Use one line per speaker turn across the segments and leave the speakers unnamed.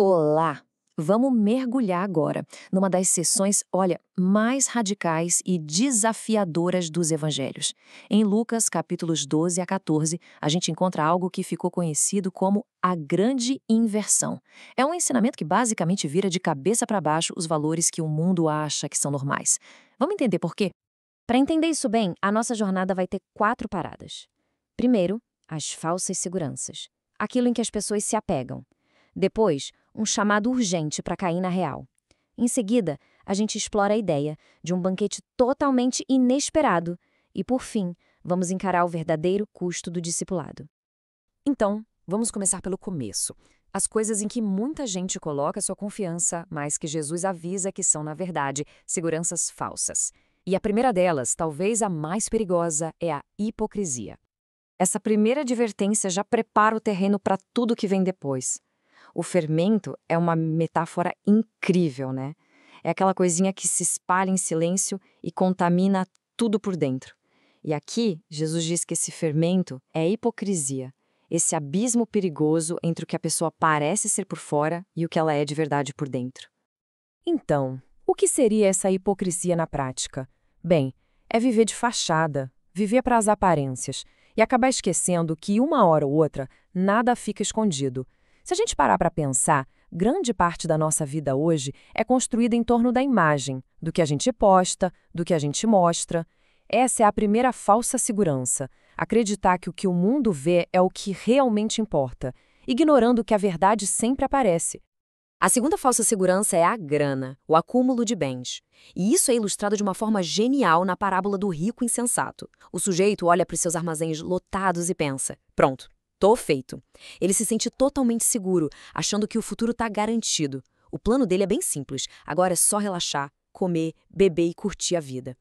Olá! Vamos mergulhar agora numa das sessões, olha, mais radicais e desafiadoras dos evangelhos. Em Lucas, capítulos 12 a 14, a gente encontra algo que ficou conhecido como a grande inversão. É um ensinamento que basicamente vira de cabeça para baixo os valores que o mundo acha que são normais. Vamos entender por quê?
Para entender isso bem, a nossa jornada vai ter 4 paradas. Primeiro, as falsas seguranças, aquilo em que as pessoas se apegam. Depois, um chamado urgente para cair na real. Em seguida, a gente explora a ideia de um banquete totalmente inesperado. E, por fim, vamos encarar o verdadeiro custo do discipulado.
Então, vamos começar pelo começo. As coisas em que muita gente coloca sua confiança, mas que Jesus avisa que são, na verdade, seguranças falsas. E a primeira delas, talvez a mais perigosa, é a hipocrisia. Essa primeira advertência já prepara o terreno para tudo que vem depois. O fermento é uma metáfora incrível, né? É aquela coisinha que se espalha em silêncio e contamina tudo por dentro. E aqui, Jesus diz que esse fermento é a hipocrisia, esse abismo perigoso entre o que a pessoa parece ser por fora e o que ela é de verdade por dentro.
Então, o que seria essa hipocrisia na prática? Bem, é viver de fachada, viver para as aparências e acabar esquecendo que uma hora ou outra nada fica escondido. Se a gente parar para pensar, grande parte da nossa vida hoje é construída em torno da imagem, do que a gente posta, do que a gente mostra. Essa é a primeira falsa segurança, acreditar que o que o mundo vê é o que realmente importa, ignorando que a verdade sempre aparece.
A segunda falsa segurança é a grana, o acúmulo de bens. E isso é ilustrado de uma forma genial na parábola do rico insensato. O sujeito olha para os seus armazéns lotados e pensa: pronto, tô feito. Ele se sente totalmente seguro, achando que o futuro está garantido. O plano dele é bem simples, agora é só relaxar, comer, beber e curtir a vida.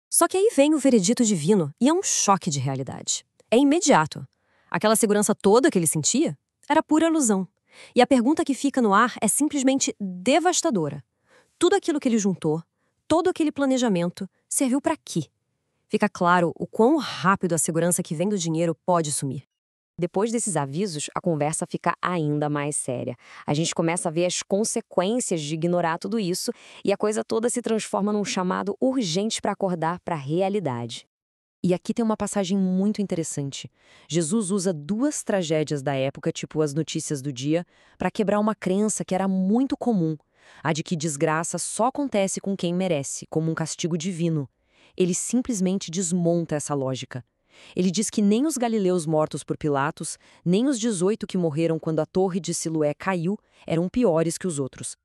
Só que aí vem o veredito divino e é um choque de realidade. É imediato. Aquela segurança toda que ele sentia era pura ilusão. E a pergunta que fica no ar é simplesmente devastadora. Tudo aquilo que ele juntou, todo aquele planejamento, serviu para quê? Fica claro o quão rápido a segurança que vem do dinheiro pode sumir.
Depois desses avisos, a conversa fica ainda mais séria. A gente começa a ver as consequências de ignorar tudo isso e a coisa toda se transforma num chamado urgente para acordar para a realidade.
E aqui tem uma passagem muito interessante. Jesus usa 2 tragédias da época, tipo as notícias do dia, para quebrar uma crença que era muito comum, a de que desgraça só acontece com quem merece, como um castigo divino. Ele simplesmente desmonta essa lógica. Ele diz que nem os galileus mortos por Pilatos, nem os 18 que morreram quando a torre de Siloé caiu, eram piores que os outros.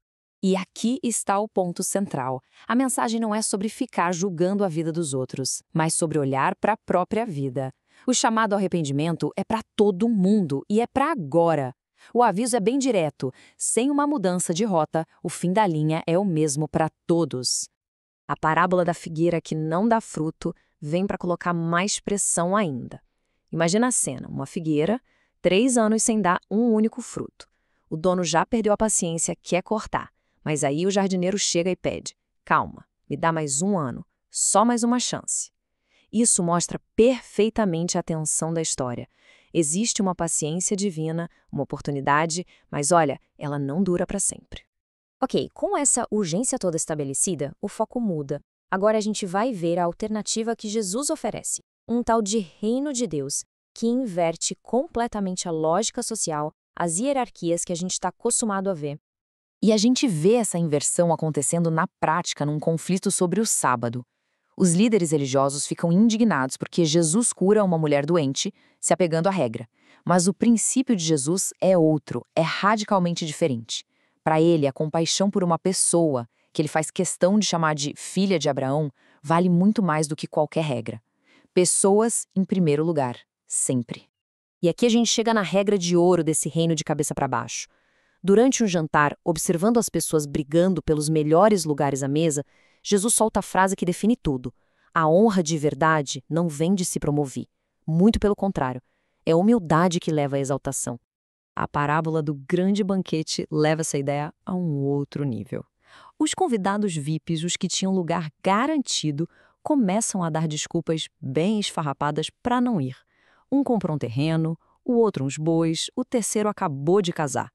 E aqui está o ponto central. A mensagem não é sobre ficar julgando a vida dos outros, mas sobre olhar para a própria vida. O chamado ao arrependimento é para todo mundo e é para agora. O aviso é bem direto. Sem uma mudança de rota, o fim da linha é o mesmo para todos.
A parábola da figueira que não dá fruto vem para colocar mais pressão ainda. Imagina a cena, uma figueira, 3 anos sem dar um único fruto. O dono já perdeu a paciência, quer cortar. Mas aí o jardineiro chega e pede: calma, me dá mais 1 ano, só mais uma chance. Isso mostra perfeitamente a tensão da história. Existe uma paciência divina, uma oportunidade, mas olha, ela não dura para sempre. Ok, com essa urgência toda estabelecida, o foco muda. Agora a gente vai ver a alternativa que Jesus oferece. Um tal de reino de Deus, que inverte completamente a lógica social, as hierarquias que a gente está acostumado a ver.
E a gente vê essa inversão acontecendo na prática num conflito sobre o sábado. Os líderes religiosos ficam indignados porque Jesus cura uma mulher doente, se apegando à regra. Mas o princípio de Jesus é outro, é radicalmente diferente. Para ele, a compaixão por uma pessoa, que ele faz questão de chamar de filha de Abraão, vale muito mais do que qualquer regra. Pessoas em primeiro lugar, sempre.
E aqui a gente chega na regra de ouro desse reino de cabeça para baixo. Durante um jantar, observando as pessoas brigando pelos melhores lugares à mesa, Jesus solta a frase que define tudo. A honra de verdade não vem de se promover. Muito pelo contrário, é a humildade que leva à exaltação. A parábola do grande banquete leva essa ideia a um outro nível. Os convidados VIPs, os que tinham lugar garantido, começam a dar desculpas bem esfarrapadas para não ir. Um comprou um terreno, o outro uns bois, o terceiro acabou de casar.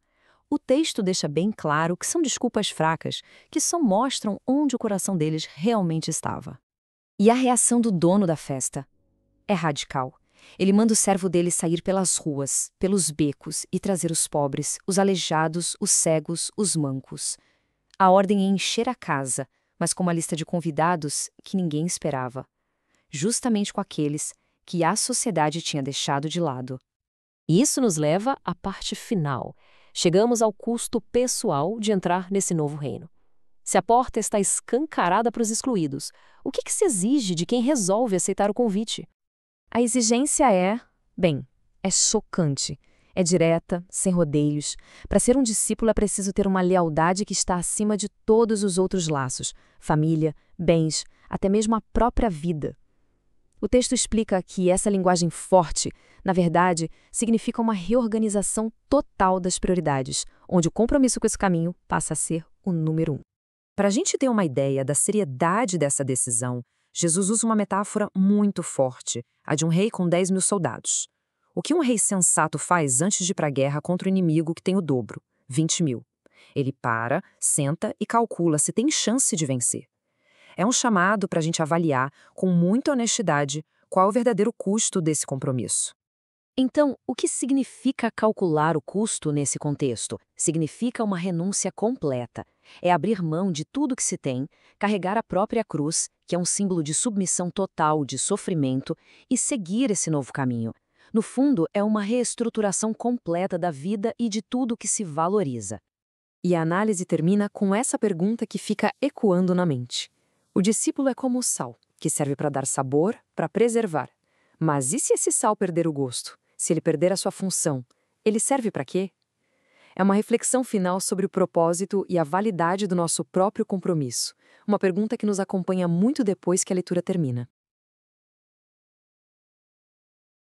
O texto deixa bem claro que são desculpas fracas, que só mostram onde o coração deles realmente estava.
E a reação do dono da festa é radical. Ele manda o servo dele sair pelas ruas, pelos becos e trazer os pobres, os aleijados, os cegos, os mancos. A ordem é encher a casa, mas com uma lista de convidados que ninguém esperava. Justamente com aqueles que a sociedade tinha deixado de lado.
E isso nos leva à parte final. Chegamos ao custo pessoal de entrar nesse novo reino. Se a porta está escancarada para os excluídos, o que se exige de quem resolve aceitar o convite?
A exigência é chocante. É direta, sem rodeios. Para ser um discípulo é preciso ter uma lealdade que está acima de todos os outros laços: família, bens, até mesmo a própria vida. O texto explica que essa linguagem forte, na verdade, significa uma reorganização total das prioridades, onde o compromisso com esse caminho passa a ser o número 1.
Para a gente ter uma ideia da seriedade dessa decisão, Jesus usa uma metáfora muito forte, a de um rei com 10.000 soldados. O que um rei sensato faz antes de ir para a guerra contra o inimigo que tem o dobro, 20.000? Ele para, senta e calcula se tem chance de vencer. É um chamado para a gente avaliar, com muita honestidade, qual é o verdadeiro custo desse compromisso.
Então, o que significa calcular o custo nesse contexto? Significa uma renúncia completa. É abrir mão de tudo que se tem, carregar a própria cruz, que é um símbolo de submissão total, de sofrimento, e seguir esse novo caminho. No fundo, é uma reestruturação completa da vida e de tudo que se valoriza.
E a análise termina com essa pergunta que fica ecoando na mente. O discípulo é como o sal, que serve para dar sabor, para preservar. Mas e se esse sal perder o gosto? Se ele perder a sua função, ele serve para quê? É uma reflexão final sobre o propósito e a validade do nosso próprio compromisso. Uma pergunta que nos acompanha muito depois que a leitura termina.